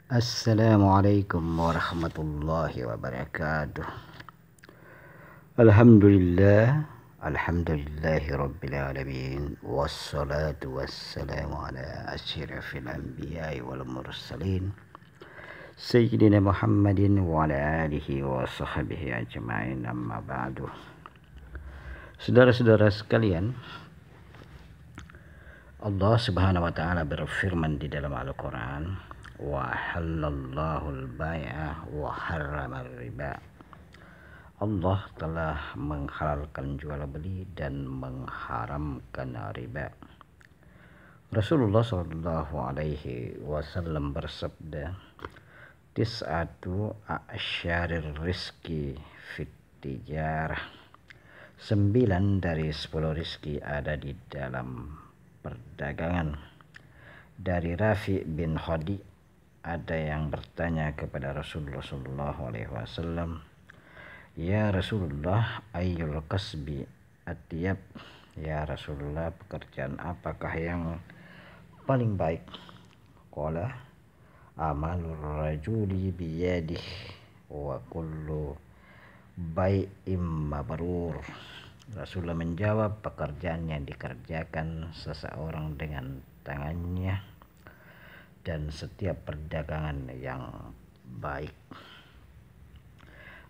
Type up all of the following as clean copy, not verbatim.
Assalamualaikum warahmatullahi wabarakatuh. Alhamdulillahi rabbil alamin. Wassalatu wassalamu ala asyrafil anbiya'i wal mursalin Sayyidina Muhammadin wa ala alihi wa sahbihi ajma'in, amma ba'du. Saudara-saudara sekalian, Allah subhanahu wa ta'ala berfirman di dalam Al-Quran, wa halallahu al-bai'a wa harrama riba. Allah telah menghalalkan jual beli dan mengharamkan riba. Rasulullah Shallallahu Alaihi Wasallam bersabda, tis'atu a'syarir rizki fit tijarah. 9 dari 10 rizki ada di dalam perdagangan. Dari Rafi bin Khadi, ada yang bertanya kepada Rasulullah Shallallahu Alaihi Wasallam, ya Rasulullah, ayyul kasbi atyab. Ya Rasulullah, pekerjaan apakah yang paling baik? Qala amalur rajuli biyadih wa kullu bai'im mabrur. Rasulullah menjawab, pekerjaan yang dikerjakan seseorang dengan tangannya dan setiap perdagangan yang baik.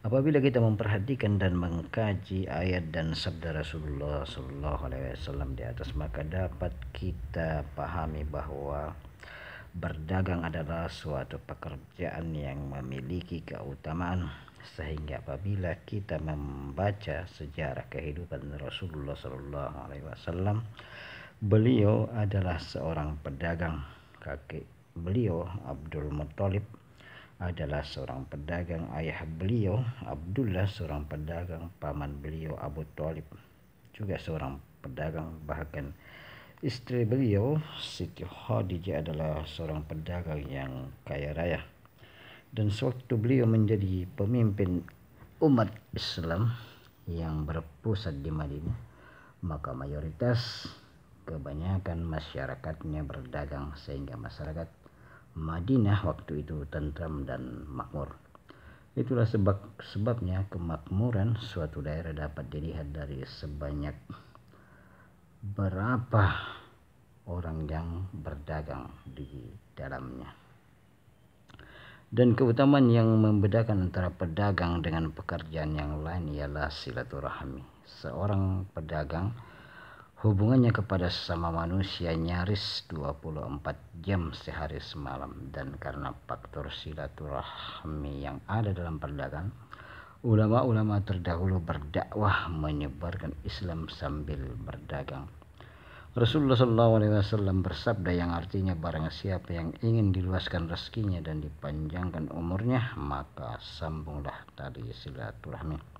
Apabila kita memperhatikan dan mengkaji ayat dan sabda Rasulullah Sallallahu Alaihi Wasallam di atas, maka dapat kita pahami bahwa berdagang adalah suatu pekerjaan yang memiliki keutamaan, sehingga apabila kita membaca sejarah kehidupan Rasulullah Sallallahu Alaihi Wasallam, beliau adalah seorang pedagang. Kakek beliau Abdul Muttalib adalah seorang pedagang, ayah beliau Abdullah seorang pedagang, paman beliau Abu Thalib juga seorang pedagang, bahkan istri beliau Siti Khadijah adalah seorang pedagang yang kaya raya. Dan sewaktu beliau menjadi pemimpin umat Islam yang berpusat di Madinah, maka mayoritas kebanyakan masyarakatnya berdagang, sehingga masyarakat Madinah waktu itu tentram dan makmur. Itulah sebabnya kemakmuran suatu daerah dapat dilihat dari sebanyak berapa orang yang berdagang di dalamnya. Dan keutamaan yang membedakan antara pedagang dengan pekerjaan yang lain ialah silaturahmi. Seorang pedagang hubungannya kepada sesama manusia nyaris 24 jam sehari semalam, dan karena faktor silaturahmi yang ada dalam perdagangan, ulama-ulama terdahulu berdakwah menyebarkan Islam sambil berdagang. Rasulullah SAW bersabda yang artinya, barang siapa yang ingin diluaskan rezekinya dan dipanjangkan umurnya, maka sambunglah tali silaturahmi.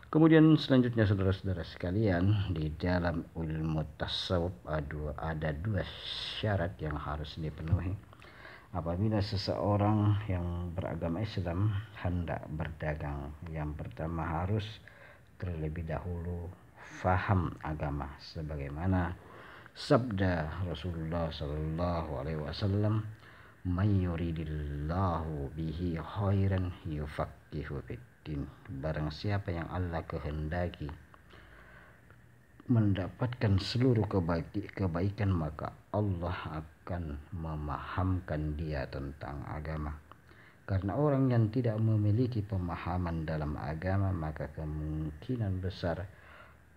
Kemudian selanjutnya, saudara-saudara sekalian, di dalam ilmu tasawuf ada 2 syarat yang harus dipenuhi apabila seseorang yang beragama Islam hendak berdagang. Yang pertama, harus terlebih dahulu faham agama, sebagaimana sabda Rasulullah Sallallahu Alaihi Wasallam, may yuridillahu bihi khairan yufaqihu fid. Barang siapa yang Allah kehendaki mendapatkan seluruh kebaikan, maka Allah akan memahamkan dia tentang agama. Karena orang yang tidak memiliki pemahaman dalam agama, maka kemungkinan besar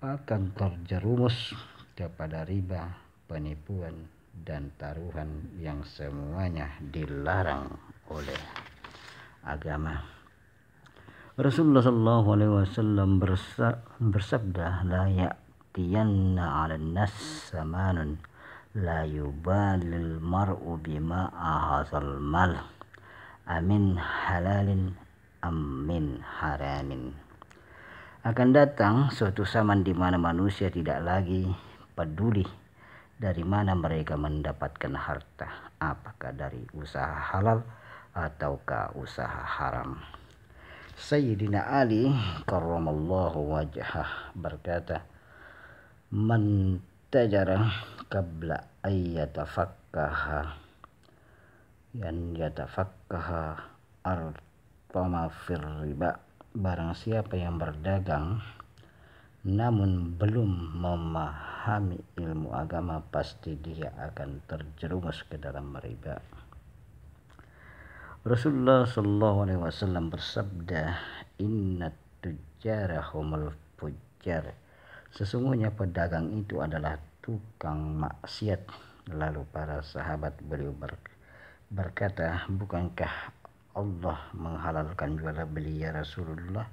akan terjerumus kepada riba, penipuan, dan taruhan yang semuanya dilarang oleh agama. Rasulullah Shallallahu Alaihi Wasallam bersabda, la ya'tiyanna 'alan nas zamanun la yubalil mar'u bima ahazal mal amin halalin amin haramin. Akan datang suatu zaman di mana manusia tidak lagi peduli dari mana mereka mendapatkan harta, apakah dari usaha halal ataukah usaha haram. Sayyidina Ali karramallahu wajhah berkata, man tajara qabla ayyatafakkaha yang yatafakkaha artama fir riba, barang siapa yang berdagang namun belum memahami ilmu agama, pasti dia akan terjerumus ke dalam riba. Rasulullah Shallallahu Alaihi Wasallam bersabda, Inna tujjara humul fujjar, sesungguhnya pedagang itu adalah tukang maksiat. Lalu para sahabat beliau berkata, bukankah Allah menghalalkan jual beli ya Rasulullah?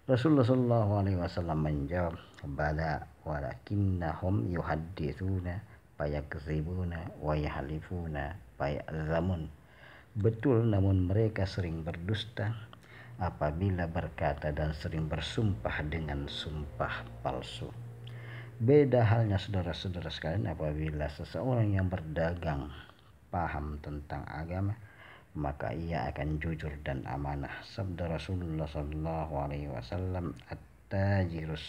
Rasulullah Shallallahu Alaihi Wasallam menjawab, bala walakinnahum yuhadditsuna fayakzibuna wa yahlifuna faya'zamun. Betul, namun mereka sering berdusta apabila berkata dan sering bersumpah dengan sumpah palsu. Beda halnya saudara-saudara sekalian apabila seseorang yang berdagang paham tentang agama, maka ia akan jujur dan amanah. Sabda Rasulullah Sallallahu Alaihi Wasallam, at-tajirus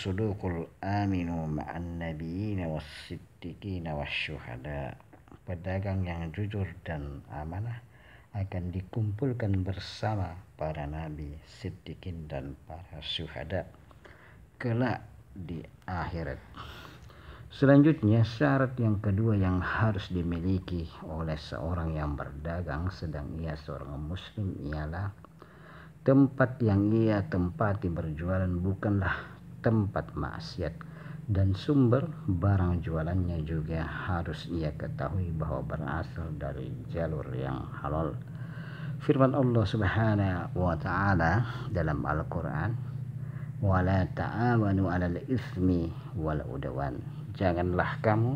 suduqul aminu ma'an nabiyina was-siddiqina wasyuhada. Pedagang yang jujur dan amanah akan dikumpulkan bersama para nabi, siddiqin dan para syuhada kelak di akhirat. Selanjutnya, syarat yang kedua yang harus dimiliki oleh seorang yang berdagang sedang ia seorang muslim ialah tempat yang ia tempati berjualan bukanlah tempat maksiat, dan sumber barang jualannya juga harus ia ketahui bahwa berasal dari jalur yang halal. Firman Allah Subhanahu wa taala dalam Al-Qur'an, wala ta'awanu 'alal itsmi wal udwan, janganlah kamu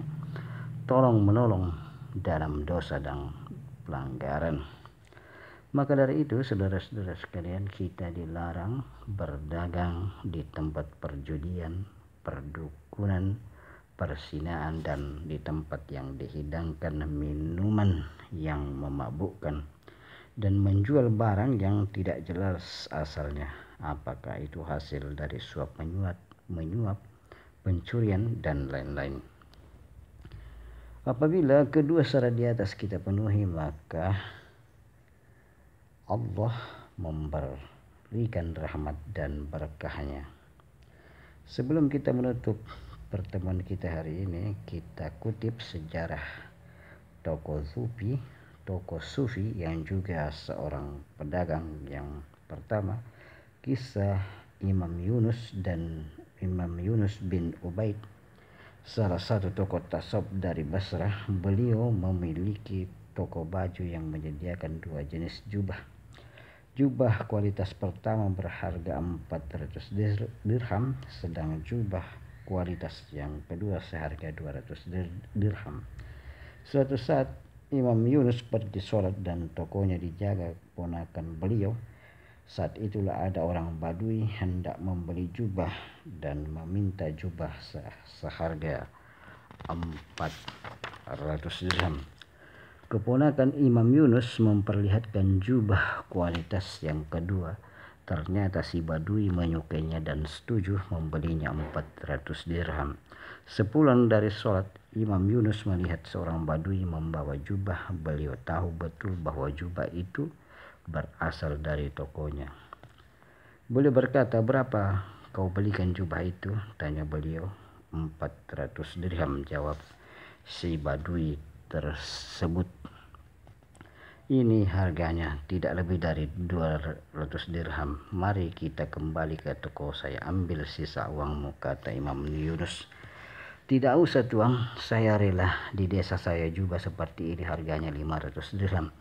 tolong menolong dalam dosa dan pelanggaran. Maka dari itu, saudara-saudara sekalian, kita dilarang berdagang di tempat perjudian, perdukunan, persinaan, dan di tempat yang dihidangkan minuman yang memabukkan, dan menjual barang yang tidak jelas asalnya, apakah itu hasil dari suap menyuap, pencurian, dan lain-lain. Apabila kedua syarat di atas kita penuhi, maka Allah memberikan rahmat dan berkahnya. Sebelum kita menutup pertemuan kita hari ini, kita kutip sejarah tokoh sufi yang juga seorang pedagang yang pertama, kisah Imam Yunus bin Ubaid, salah satu tokoh tasawuf dari Basrah. Beliau memiliki toko baju yang menyediakan dua jenis jubah. Jubah kualitas pertama berharga 400 dirham, sedang jubah kualitas yang kedua seharga 200 dirham. Suatu saat Imam Yunus pergi sholat dan tokonya dijaga ponakan beliau. Saat itulah ada orang Badui hendak membeli jubah dan meminta jubah seharga 400 dirham. Keponakan Imam Yunus memperlihatkan jubah kualitas yang kedua. Ternyata si Badui menyukainya dan setuju membelinya 400 dirham. Sepulang dari sholat, Imam Yunus melihat seorang Badui membawa jubah. Beliau tahu betul bahwa jubah itu berasal dari tokonya. Beliau berkata, berapa kau belikan jubah itu? Tanya beliau. 400 dirham, jawab si Badui tersebut. Ini harganya tidak lebih dari 200 dirham. Mari kita kembali ke toko saya, ambil sisa uangmu, kata Imam Yunus. Tidak usah tuang, saya rela. Di desa saya juga seperti ini, harganya 500 dirham,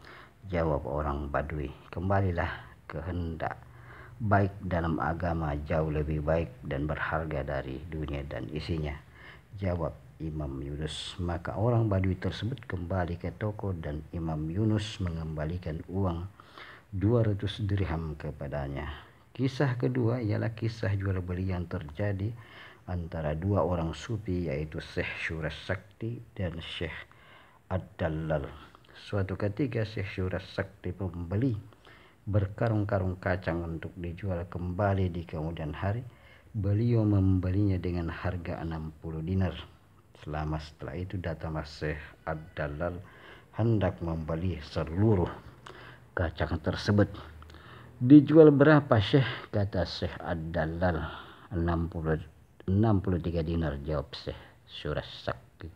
jawab orang Badui. Kembalilah, kehendak baik dalam agama jauh lebih baik dan berharga dari dunia dan isinya, jawab Imam Yunus. Maka orang Badui tersebut kembali ke toko dan Imam Yunus mengembalikan uang 200 dirham kepadanya. Kisah kedua ialah kisah jual beli yang terjadi antara dua orang sufi, yaitu Syekh Syuras Sakti dan Syekh Ad-Dallal. Suatu ketika Syekh Syuras Sakti membeli berkarung-karung kacang untuk dijual kembali di kemudian hari. Beliau membelinya dengan harga 60 dinar. Setelah itu datanglah Syekh Ad-Dallal hendak membeli seluruh kacang tersebut. Dijual berapa Syekh? Kata Syekh Ad-Dallal. 63 dinar, jawab Syekh Surasaki.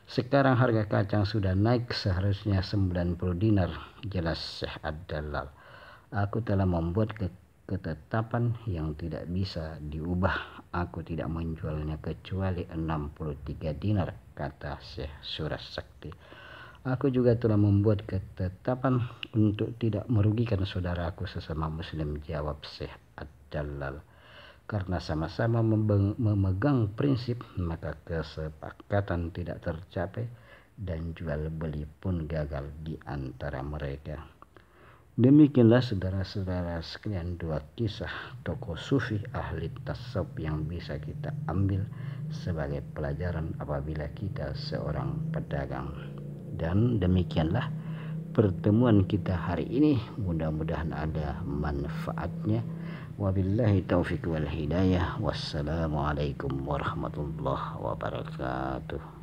Sekarang harga kacang sudah naik, seharusnya 90 dinar, jelas Syekh Ad-Dallal. Aku telah membuat ketetapan yang tidak bisa diubah. Aku tidak menjualnya kecuali 63 dinar, kata Syekh Surasakti. Aku juga telah membuat ketetapan untuk tidak merugikan saudaraku sesama muslim, jawab Syekh Ad-Dallal. Karena sama-sama memegang prinsip, maka kesepakatan tidak tercapai dan jual beli pun gagal di antara mereka. Demikianlah saudara-saudara sekalian dua kisah tokoh sufi ahli tasawuf yang bisa kita ambil sebagai pelajaran apabila kita seorang pedagang. Dan demikianlah pertemuan kita hari ini, mudah-mudahan ada manfaatnya. Wabillahi taufiq wal hidayah. Wassalamualaikum warahmatullahi wabarakatuh.